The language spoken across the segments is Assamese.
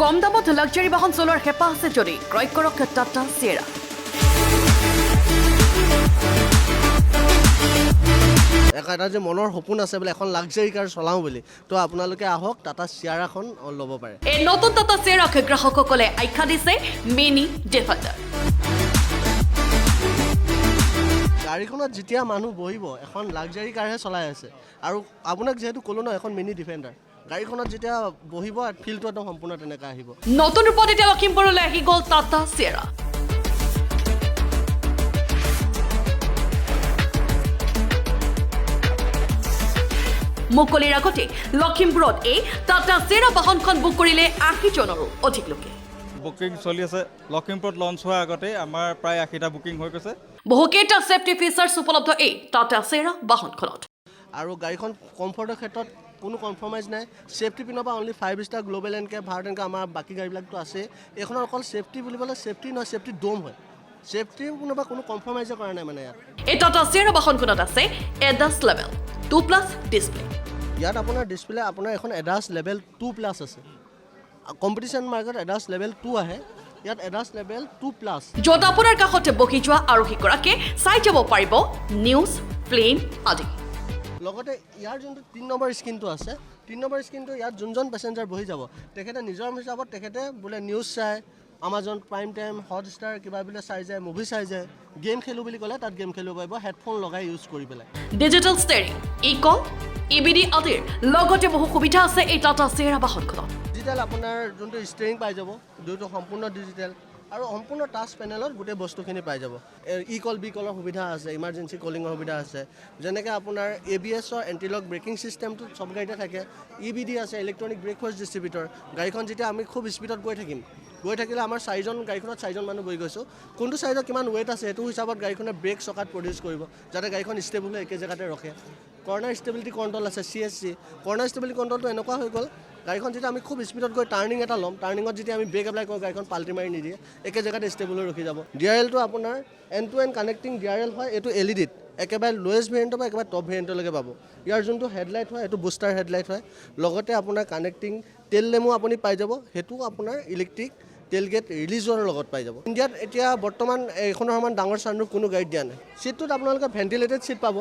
কম দামত লাক্সাৰি বাহন চলোৱাৰ হেঁপাহ আছে যদি ক্ৰয় কৰক টাটা চিয়েৰা। এটা যে মনৰ সপোন আছে বোলে এখন লাক্সাৰি কাৰ চলাওঁ বুলি, তো আপোনালোকে আহক টাটা চিয়াৰাখন ল'ব পাৰে। এই নতুন টাটা চিয়েৰাক গ্ৰাহকসকলে আখ্যা দিছে মিনি ডিফেণ্ডাৰ। গাড়ীখনত যেতিয়া মানুহ বহিব এখন লাক্সাৰি কাৰহে চলাই আছে, আৰু আপোনাক যিহেতু ক'লো ন এখন মিনি ডিফেণ্ডাৰ, গাড়ীখনত যেতিয়া বহিব ফিলটো একদম সম্পূৰ্ণ তেনেকৈ আহিব। নতুন ৰূপত এতিয়া লখিমপুৰলৈ আহি গ'ল টাটা চিয়েৰা। মুকলিৰ আগতে লখিমপুৰত এই টাটা চিয়েৰা বাহনখন বুক কৰিলে ৮০ জনৰো অধিক লোকে। বুকিং চলি আছে। লখিমপুৰত লঞ্চ হোৱাৰ আগতে আমাৰ প্ৰায় ৮০টা বুকিং হৈ গৈছে। বহুকেইটা ছেফটি ফিচাৰ্ছ উপলব্ধ এই টাটা চিয়েৰা বাহনখনত। আৰু গাড়ীখন কমফৰ্টৰ ক্ষেত্ৰত কোনো কম্প্ৰমাইজ নাই। ছেফটি পিনৰ পৰা অনলি 5 ষ্টাৰ গ্ল'বেল এনকে ভাৰত এনেকৈ আমাৰ বাকী গাড়ীবিলাকতো আছে। এইখনৰ অকল ছেফটি বুলিবলৈ ছেফটি নহয়, ছেফটি ড'ম হয়। ছেফটিৰ পিনৰ পৰা কোনো কম্প্ৰমাইজে কৰা নাই মানে ইয়াত। এই টাটা চিয়েৰা বাহনখনত আছে এডাছ লেভেল 2+ ডিছপ্লে। ইয়াত আপোনাৰ ডিছপ্লে আপোনাৰ এখন এডাছ লেভেল 2+ আছে। কম্পিটিশ্যন মাৰ্কেট এডাছ লেভেল 2 আহে, ইয়াত এডাছ লেভেল 2+। য'ত আপোনাৰ কাষতে বহি যোৱা আৰোহীগৰাকীয়ে চাই যাব পাৰিব নিউজ, ফিল্ম আদি। লগতে ইয়াৰ যোনটো 3 নম্বৰ স্ক্ৰীণটো আছে, 3 নম্বৰ স্ক্ৰীণটো ইয়াত যোনজন পেচেঞ্জাৰ বহি যাব তেখেতে নিজৰ হিচাপত তেখেতে বোলে নিউজ চায়, আমাজন প্ৰাইম টাইম, হটষ্টাৰ কিবা বোলে চাই যায়, মুভি চাই যায়, গেম খেলোঁ বুলি ক'লে তাত গেম খেলিব পাৰিব হেডফোন লগাই ইউজ কৰি পেলাই। ডিজিটেল ষ্টেৰিং, ইকল, EBD আদিৰ লগতে বহু সুবিধা আছে এই টাটা চিয়েৰা বাহনখনত। ডিজিটেল আপোনাৰ যোনটো ষ্টেৰিং পাই যাব, যোনটো সম্পূৰ্ণ ডিজিটেল আৰু সম্পূৰ্ণ টাচ পেনেলত গোটেই বস্তুখিনি পাই যাব। ইকল বিকলৰ সুবিধা আছে, ইমাৰ্জেঞ্চি কলিঙৰ সুবিধা আছে, যেনেকৈ আপোনাৰ ABS-ৰ এণ্টি লক ব্ৰেকিং চিষ্টেমটো চব গাড়ীতে থাকে। EBD আছে, ইলেক্ট্ৰনিক ব্ৰেক ফ'ৰ্চ ডিষ্ট্ৰিবিউটৰ। গাড়ীখন যেতিয়া আমি খুব স্পীডত গৈ থাকিলে আমাৰ গাড়ীখনত 4জন মানুহ বহি গৈছোঁ, কোনটো চাইজত কিমান ৱেইট আছে সেইটো হিচাপত গাড়ীখনে ব্ৰেক চকাত প্ৰডিউচ কৰিব যাতে গাড়ীখন ষ্টেবল হৈ একে জেগাতে ৰখে। কৰ্নাৰ ষ্টেবিলিটি কণ্ট্ৰল আছে, CSC। কৰ্নাৰ ষ্টেবিলিটি কণ্ট্ৰলটো এনেকুৱা হৈ গ'ল, গাড়ীখন যেতিয়া আমি খুব স্পীডত গৈ টাৰ্ণিং এটা ল'ম, টাৰ্ণিঙত যেতিয়া আমি ব্ৰেক এপ্লাই কৰোঁ গাড়ীখন পাল্টি মাৰি নিদিয়ে, একে জেগাতে ষ্টেবল হৈ ৰখি যাব। DRL-টো আপোনাৰ end to end connecting DRL হয়। এইটো LED-ত একেবাৰে লোৱেষ্ট ভেৰিয়েণ্টৰ পৰা একেবাৰে টপ ভেৰিয়েণ্টলৈকে পাব। ইয়াৰ যোনটো হেডলাইট হয় এইটো বুষ্টাৰ হেডলাইট হয়। লগতে আপোনাৰ কানেক্টিং টেল লেমো আপুনি পাই যাব, সেইটো আপোনাৰ ইলেক্ট্ৰিক টেলগেট ৰিলিজৰ লগত পাই যাব। ইণ্ডিয়াত এতিয়া বৰ্তমান এইখনৰ সমান ডাঙৰ চানৰুফ কোনো গাড়ীত দিয়া নাই। ছিটটোত আপোনালোকে ভেণ্টিলেটেড ছিট পাব।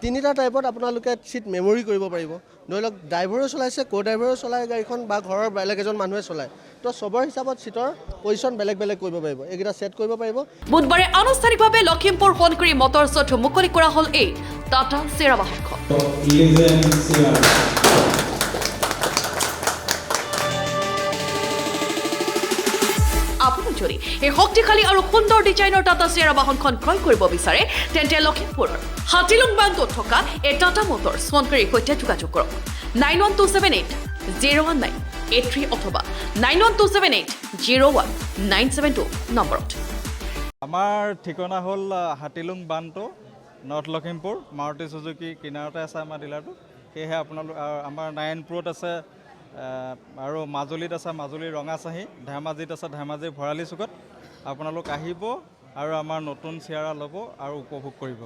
3টা টাইপত আপোনালোকে ছিট মেমৰি কৰিব পাৰিব। ধৰি লওক ড্ৰাইভাৰেও চলাইছে, ড্ৰাইভাৰেও চলায় গাড়ীখন, বা ঘৰৰ বেলেগ এজন মানুহে চলায়, তো চবৰ হিচাপত ছিটৰ পজিশ্যন বেলেগ বেলেগ কৰিব পাৰিব, এইকেইটা ছেট কৰিব পাৰিব। বুধবাৰে আনুষ্ঠানিকভাৱে লখিমপুৰ সোণকুৰি মটৰছত মুকলি কৰা হ'ল এই টাটা চিয়েৰা বাহনখন। আপুনি যদি এই শক্তিশালী আৰু সুন্দৰ ডিজাইনৰ টাটা চিয়েৰা বাহনখন ক্ৰয় কৰিব বিচাৰে তেন্তে লখিমপুৰৰ হাতীলুং বান্ধত থকা এই টাটা মটৰ্ছ সোণকুৰিৰ সৈতে যোগাযোগ কৰক 9127801983 অথবা 9127801972 নম্বৰত। আমাৰ ঠিকনা হ'ল হাতীলুং বান্ধটো, নৰ্থ লখিমপুৰ, মাৰুতি চুজুকি কিনাৰতে আছে আমাৰ ডিলাৰটো। সেয়েহে আপোনালোক আমাৰ নাৰায়ণপুৰত আছে, আৰু মাজুলীত আছে, মাজুলীৰ ৰঙাচাহী, ধেমাজিত আছে, ধেমাজিৰ ভৰালি চুকত। আপোনালোক আহিব আৰু আমাৰ নতুন চিয়েৰা ল'ব আৰু উপভোগ কৰিব।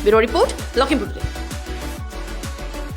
Bureau' report, Lakhimpur.